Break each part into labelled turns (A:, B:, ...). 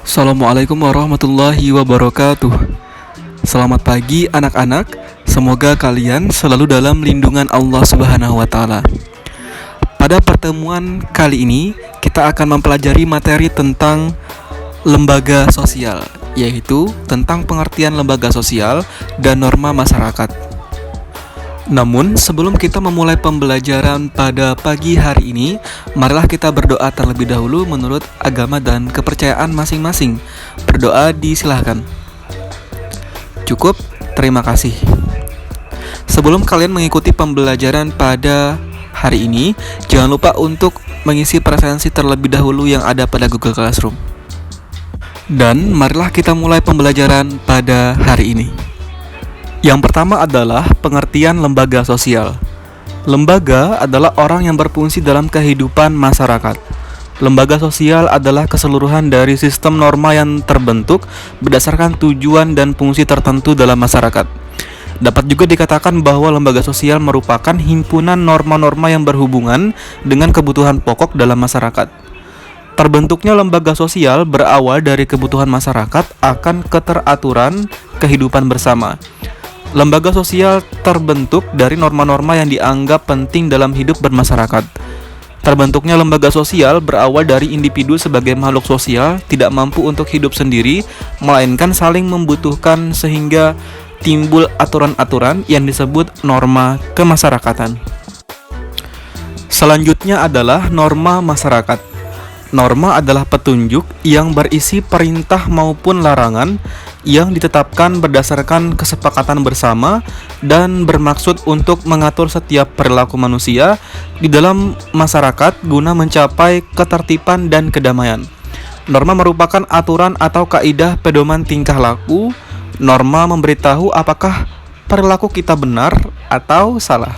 A: Assalamualaikum warahmatullahi wabarakatuh. Selamat pagi anak-anak. Semoga kalian selalu dalam lindungan Allah Subhanahu wa taala. Pada pertemuan kali ini kita akan mempelajari materi tentang lembaga sosial, yaitu tentang pengertian lembaga sosial dan norma masyarakat. Namun, sebelum kita memulai pembelajaran pada pagi hari ini, marilah kita berdoa terlebih dahulu menurut agama dan kepercayaan masing-masing. Berdoa disilahkan. Cukup, terima kasih. Sebelum kalian mengikuti pembelajaran pada hari ini, jangan lupa untuk mengisi presensi terlebih dahulu yang ada pada Google Classroom. Dan marilah kita mulai pembelajaran pada hari ini. Yang pertama adalah pengertian lembaga sosial. Lembaga adalah orang yang berfungsi dalam kehidupan masyarakat. Lembaga sosial adalah keseluruhan dari sistem norma yang terbentuk berdasarkan tujuan dan fungsi tertentu dalam masyarakat. Dapat juga dikatakan bahwa lembaga sosial merupakan himpunan norma-norma yang berhubungan dengan kebutuhan pokok dalam masyarakat. Terbentuknya lembaga sosial berawal dari kebutuhan masyarakat akan keteraturan kehidupan bersama. Lembaga sosial terbentuk dari norma-norma yang dianggap penting dalam hidup bermasyarakat. Terbentuknya lembaga sosial berawal dari individu sebagai makhluk sosial tidak mampu untuk hidup sendiri, melainkan saling membutuhkan sehingga timbul aturan-aturan yang disebut norma kemasyarakatan. Selanjutnya adalah norma masyarakat. Norma adalah petunjuk yang berisi perintah maupun larangan yang ditetapkan berdasarkan kesepakatan bersama dan bermaksud untuk mengatur setiap perilaku manusia di dalam masyarakat guna mencapai ketertiban dan kedamaian. Norma merupakan aturan atau kaidah pedoman tingkah laku. Norma memberitahu apakah perilaku kita benar atau salah.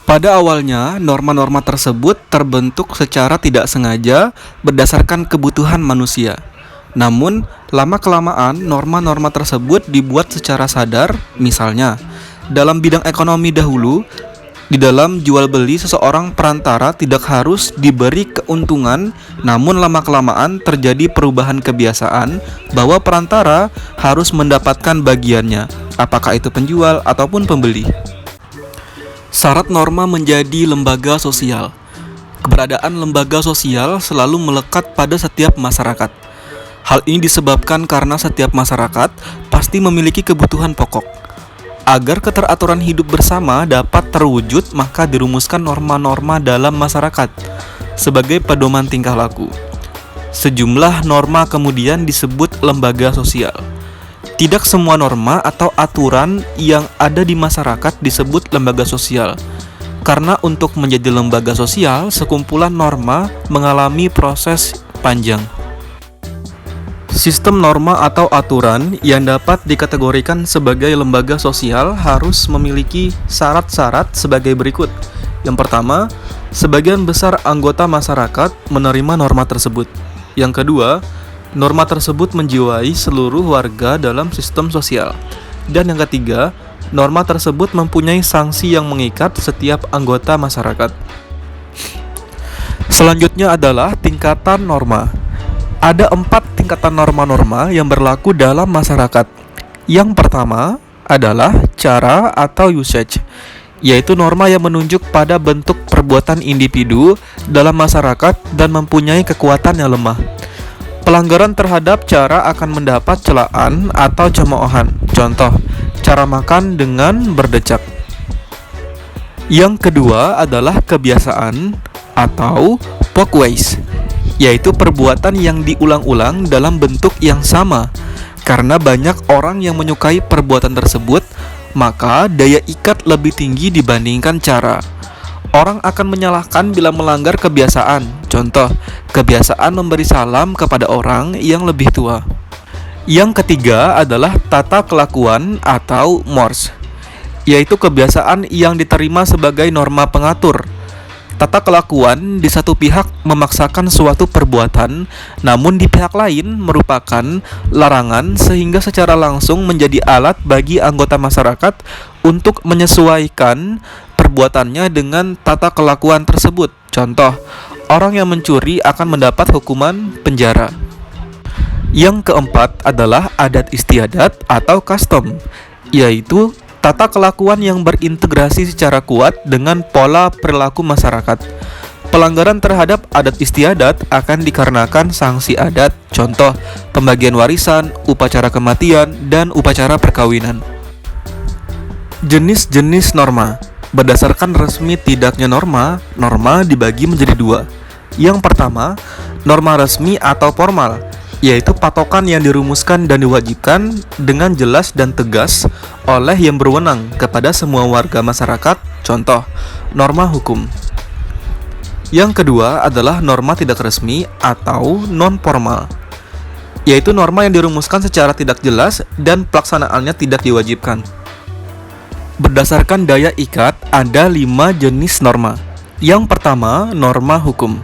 A: Pada awalnya, norma-norma tersebut terbentuk secara tidak sengaja berdasarkan kebutuhan manusia. Namun, lama-kelamaan norma-norma tersebut dibuat secara sadar. Misalnya, dalam bidang ekonomi dahulu, di dalam jual beli seseorang perantara tidak harus diberi keuntungan, namun lama-kelamaan terjadi perubahan kebiasaan bahwa perantara harus mendapatkan bagiannya, apakah itu penjual ataupun pembeli. Syarat norma menjadi lembaga sosial. Keberadaan lembaga sosial selalu melekat pada setiap masyarakat. Hal ini disebabkan karena setiap masyarakat pasti memiliki kebutuhan pokok. Agar keteraturan hidup bersama dapat terwujud, maka dirumuskan norma-norma dalam masyarakat sebagai pedoman tingkah laku. Sejumlah norma kemudian disebut lembaga sosial. Tidak semua norma atau aturan yang ada di masyarakat disebut lembaga sosial. Karena untuk menjadi lembaga sosial, sekumpulan norma mengalami proses panjang. Sistem norma atau aturan yang dapat dikategorikan sebagai lembaga sosial harus memiliki syarat-syarat sebagai berikut. Yang pertama, sebagian besar anggota masyarakat menerima norma tersebut. Yang kedua, norma tersebut menjiwai seluruh warga dalam sistem sosial. Dan yang ketiga, norma tersebut mempunyai sanksi yang mengikat setiap anggota masyarakat. Selanjutnya adalah tingkatan norma. Ada 4 tingkatan norma-norma yang berlaku dalam masyarakat. Yang pertama adalah cara atau usage, yaitu norma yang menunjuk pada bentuk perbuatan individu dalam masyarakat dan mempunyai kekuatan yang lemah. Pelanggaran terhadap cara akan mendapat celaan atau cemoohan. Contoh, cara makan dengan berdecak. Yang kedua adalah kebiasaan atau folkways, yaitu perbuatan yang diulang-ulang dalam bentuk yang sama. Karena banyak orang yang menyukai perbuatan tersebut, maka daya ikat lebih tinggi dibandingkan cara. Orang akan menyalahkan bila melanggar kebiasaan. Contoh, kebiasaan memberi salam kepada orang yang lebih tua. Yang ketiga adalah tata kelakuan atau mores, yaitu kebiasaan yang diterima sebagai norma pengatur. Tata kelakuan di satu pihak memaksakan suatu perbuatan, namun di pihak lain merupakan larangan sehingga secara langsung menjadi alat bagi anggota masyarakat untuk menyesuaikan perbuatannya dengan tata kelakuan tersebut. Contoh, orang yang mencuri akan mendapat hukuman penjara. Yang keempat adalah adat istiadat atau custom, yaitu tata kelakuan yang berintegrasi secara kuat dengan pola perilaku masyarakat. Pelanggaran terhadap adat istiadat akan dikarenakan sanksi adat, contoh pembagian warisan, upacara kematian, dan upacara perkawinan. Jenis-jenis norma. Berdasarkan resmi tidaknya norma dibagi menjadi dua. Yang pertama, norma resmi atau formal, yaitu patokan yang dirumuskan dan diwajibkan dengan jelas dan tegas oleh yang berwenang kepada semua warga masyarakat, contoh norma hukum. Yang kedua adalah norma tidak resmi atau non-formal, yaitu norma yang dirumuskan secara tidak jelas dan pelaksanaannya tidak diwajibkan. Berdasarkan daya ikat, ada 5 jenis norma. Yang pertama, norma hukum,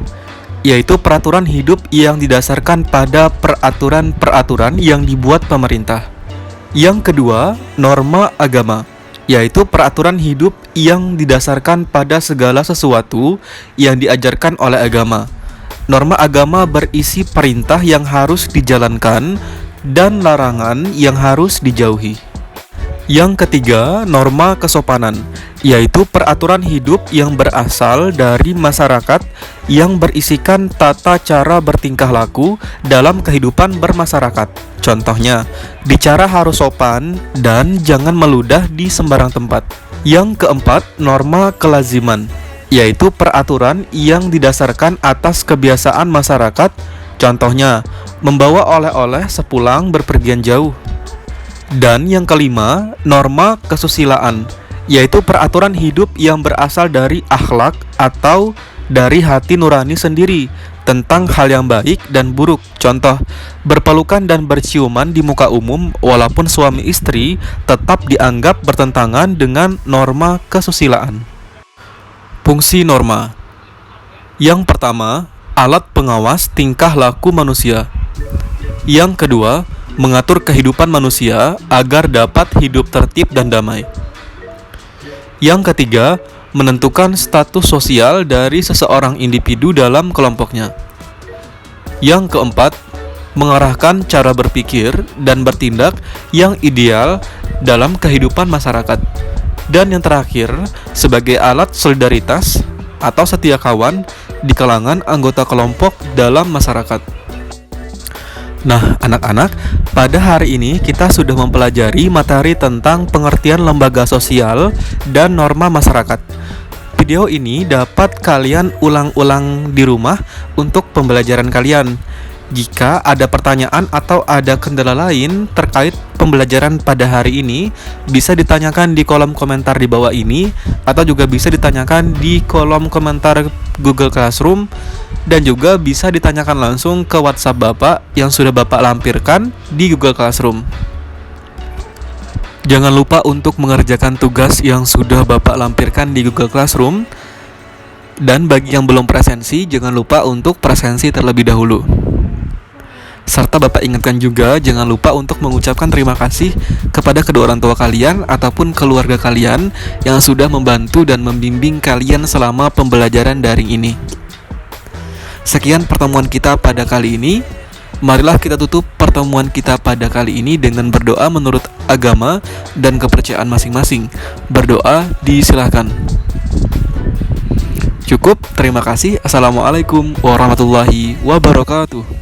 A: yaitu peraturan hidup yang didasarkan pada peraturan-peraturan yang dibuat pemerintah. Yang kedua, norma agama, yaitu peraturan hidup yang didasarkan pada segala sesuatu yang diajarkan oleh agama. Norma agama berisi perintah yang harus dijalankan dan larangan yang harus dijauhi. Yang ketiga, norma kesopanan, yaitu peraturan hidup yang berasal dari masyarakat yang berisikan tata cara bertingkah laku dalam kehidupan bermasyarakat. Contohnya, bicara harus sopan dan jangan meludah di sembarang tempat. Yang keempat, norma kelaziman, yaitu peraturan yang didasarkan atas kebiasaan masyarakat. Contohnya, membawa oleh-oleh sepulang berpergian jauh. Dan yang kelima, norma kesusilaan, yaitu peraturan hidup yang berasal dari akhlak atau dari hati nurani sendiri tentang hal yang baik dan buruk. Contoh, berpelukan dan berciuman di muka umum walaupun suami istri tetap dianggap bertentangan dengan norma kesusilaan. Fungsi norma. Yang pertama, alat pengawas tingkah laku manusia. Yang kedua, mengatur kehidupan manusia agar dapat hidup tertib dan damai. Yang ketiga, menentukan status sosial dari seseorang individu dalam kelompoknya. Yang keempat, mengarahkan cara berpikir dan bertindak yang ideal dalam kehidupan masyarakat. Dan yang terakhir, sebagai alat solidaritas atau setia kawan di kalangan anggota kelompok dalam masyarakat. Nah, anak-anak, pada hari ini kita sudah mempelajari materi tentang pengertian lembaga sosial dan norma masyarakat. Video ini dapat kalian ulang-ulang di rumah untuk pembelajaran kalian. Jika ada pertanyaan atau ada kendala lain terkait pembelajaran pada hari ini, bisa ditanyakan di kolom komentar di bawah ini, atau juga bisa ditanyakan di kolom komentar Google Classroom, dan juga bisa ditanyakan langsung ke WhatsApp Bapak yang sudah Bapak lampirkan di Google Classroom. Jangan lupa untuk mengerjakan tugas yang sudah Bapak lampirkan di Google Classroom. Dan bagi yang belum presensi, jangan lupa untuk presensi terlebih dahulu. Serta Bapak ingatkan juga, jangan lupa untuk mengucapkan terima kasih kepada kedua orang tua kalian ataupun keluarga kalian yang sudah membantu dan membimbing kalian selama pembelajaran daring ini. Sekian pertemuan kita pada kali ini. Marilah kita tutup pertemuan kita pada kali ini dengan berdoa menurut agama dan kepercayaan masing-masing. Berdoa disilahkan. Cukup, terima kasih. Assalamualaikum warahmatullahi wabarakatuh.